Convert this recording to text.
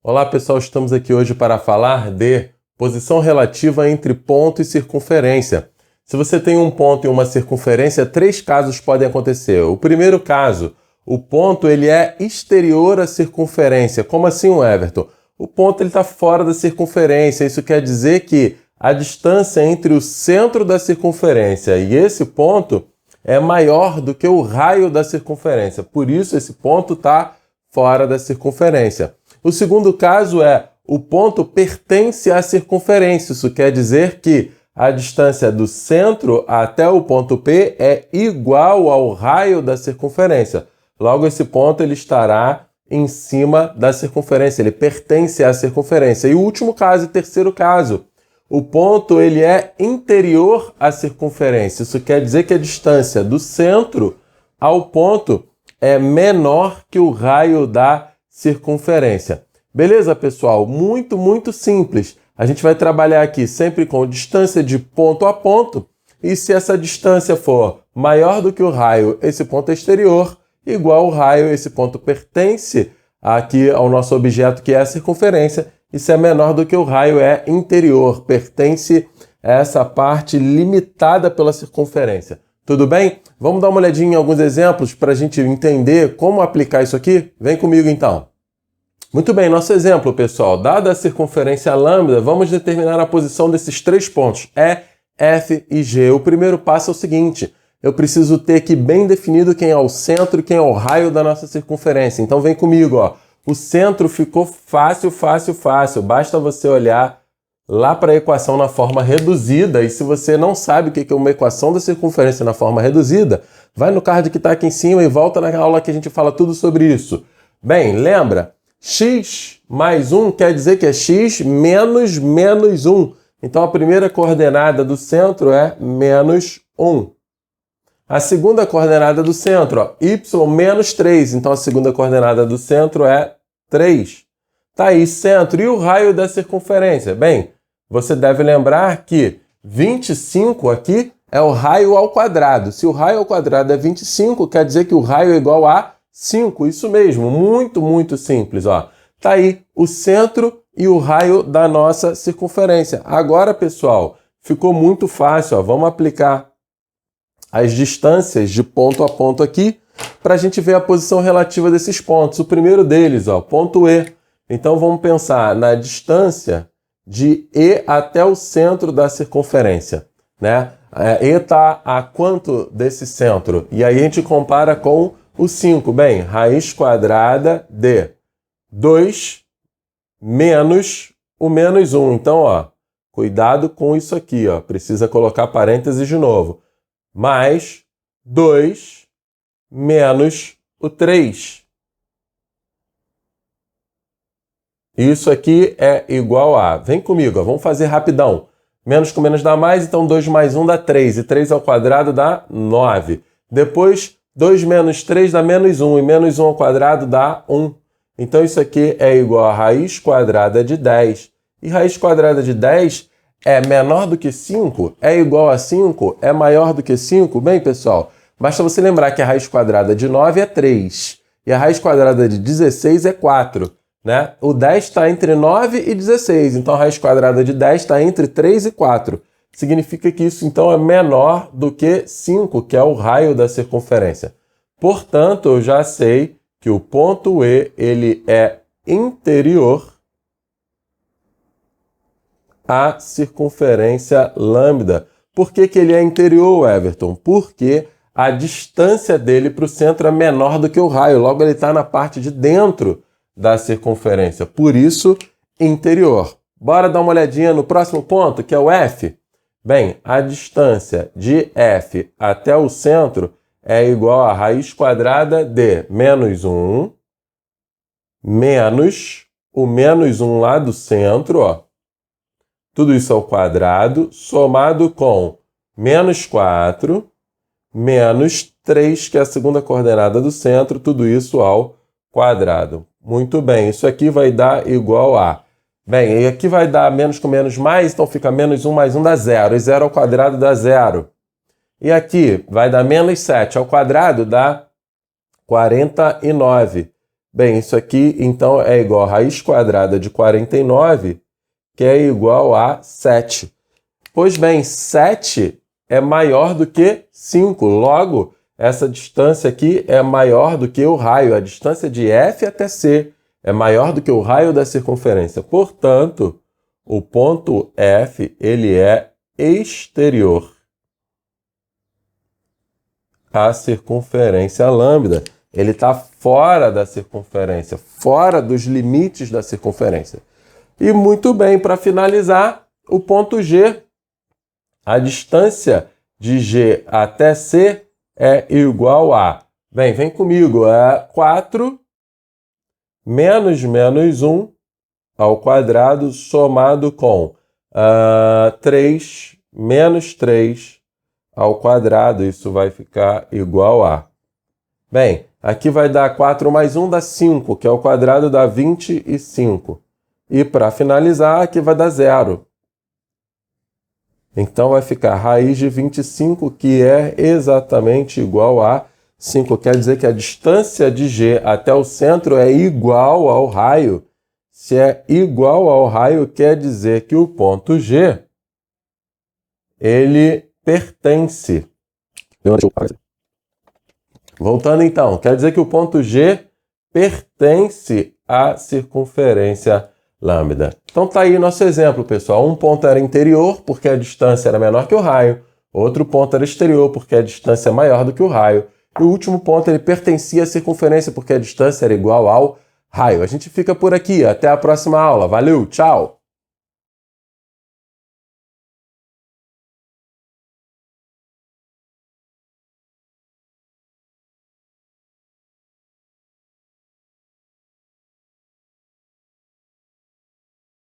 Olá pessoal, estamos aqui hoje para falar de posição relativa entre ponto e circunferência. Se você tem um ponto e uma circunferência, 3 casos podem acontecer. O primeiro caso, o ponto ele é exterior à circunferência. Como assim, Everton? O ponto está fora da circunferência. Isso quer dizer que a distância entre o centro da circunferência e esse ponto é maior do que o raio da circunferência. Por isso, esse ponto está fora da circunferência. O segundo caso é o ponto pertence à circunferência. Isso quer dizer que a distância do centro até o ponto P é igual ao raio da circunferência. Logo, esse ponto ele estará em cima da circunferência, ele pertence à circunferência. E o último caso, o terceiro caso, o ponto ele é interior à circunferência. Isso quer dizer que a distância do centro ao ponto é menor que o raio da circunferência. Beleza, pessoal? Muito simples. A gente vai trabalhar aqui sempre com distância de ponto a ponto. E se essa distância for maior do que o raio, esse ponto é exterior, igual ao raio, esse ponto pertence aqui ao nosso objeto, que é a circunferência. E se é menor do que o raio, é interior, pertence a essa parte limitada pela circunferência. Tudo bem? Vamos dar uma olhadinha em alguns exemplos para a gente entender como aplicar isso aqui? Vem comigo então. Muito bem, nosso exemplo, pessoal. Dada a circunferência lambda, vamos determinar a posição desses 3 pontos, E, F e G. O primeiro passo é o seguinte: eu preciso ter aqui bem definido quem é o centro e quem é o raio da nossa circunferência. Então vem comigo, ó. O centro ficou fácil. Basta você olhar lá para a equação na forma reduzida, e se você não sabe o que é uma equação da circunferência na forma reduzida, vai no card que está aqui em cima e volta na aula que a gente fala tudo sobre isso. Bem, lembra? X mais 1 quer dizer que é x menos 1. Então a primeira coordenada do centro é menos 1. A segunda coordenada do centro, ó, y menos 3. Então a segunda coordenada do centro é 3. Tá aí, centro. E o raio da circunferência? Bem, você deve lembrar que 25 aqui é o raio ao quadrado. Se o raio ao quadrado é 25, quer dizer que o raio é igual a 5. Isso mesmo, muito simples. Ó. Tá aí o centro e o raio da nossa circunferência. Agora, pessoal, ficou muito fácil. Ó. Vamos aplicar as distâncias de ponto a ponto aqui para a gente ver a posição relativa desses pontos. O primeiro deles, ó, ponto E. Então, vamos pensar na distância de E até o centro da circunferência, né? E está a quanto desse centro? E aí a gente compara com o 5. Bem, raiz quadrada de 2 menos o menos 1. Então, ó, cuidado com isso aqui, ó. Precisa colocar parênteses de novo. Mais 2 menos o 3. Isso aqui é igual a... Vem comigo, ó, vamos fazer rapidão. Menos com menos dá mais, então 2 mais 1 dá 3. E 3 ao quadrado dá 9. Depois, 2 menos 3 dá menos 1. E menos 1 ao quadrado dá 1. Então isso aqui é igual a raiz quadrada de 10. E raiz quadrada de 10 é menor do que 5? É igual a 5? É maior do que 5? Bem, pessoal, basta você lembrar que a raiz quadrada de 9 é 3. E a raiz quadrada de 16 é 4. Né? O 10 está entre 9 e 16, então a raiz quadrada de 10 está entre 3 e 4. Significa que isso então é menor do que 5, que é o raio da circunferência. Portanto, eu já sei que o ponto E ele é interior à circunferência lambda. Por que ele é interior, Everton? Porque a distância dele para o centro é menor do que o raio, logo ele está na parte de dentro da circunferência, por isso, interior. Bora dar uma olhadinha no próximo ponto, que é o F? Bem, a distância de F até o centro é igual a raiz quadrada de menos 1 menos o menos 1 lá do centro, ó. Tudo isso ao quadrado, somado com menos 4 menos 3, que é a segunda coordenada do centro, tudo isso ao quadrado. Muito bem, isso aqui vai dar igual a... Bem, e aqui vai dar menos com menos mais, então fica menos 1 mais 1 dá 0. E 0 ao quadrado dá 0. E aqui vai dar menos 7 ao quadrado dá 49. Bem, isso aqui então é igual a raiz quadrada de 49, que é igual a 7. Pois bem, 7 é maior do que 5. Logo, essa distância aqui é maior do que o raio. A distância de F até C é maior do que o raio da circunferência. Portanto, o ponto F ele é exterior à circunferência lambda. Ele está fora da circunferência, fora dos limites da circunferência. E muito bem, para finalizar, o ponto G, a distância de G até C é igual a, bem, vem comigo, é 4 menos 1 ao quadrado somado com 3 menos 3 ao quadrado, isso vai ficar igual a... Bem, aqui vai dar 4 mais 1 dá 5, que é o quadrado dá 25. E para finalizar, aqui vai dar 0. Então vai ficar raiz de 25, que é exatamente igual a 5. Quer dizer que a distância de G até o centro é igual ao raio. Se é igual ao raio, quer dizer que o ponto G, ele pertence. Voltando então, quer dizer que o ponto G pertence à circunferência lambda. Então tá aí nosso exemplo, pessoal. Um ponto era interior, porque a distância era menor que o raio. Outro ponto era exterior, porque a distância é maior do que o raio. E o último ponto, ele pertencia à circunferência, porque a distância era igual ao raio. A gente fica por aqui. Até a próxima aula. Valeu, tchau!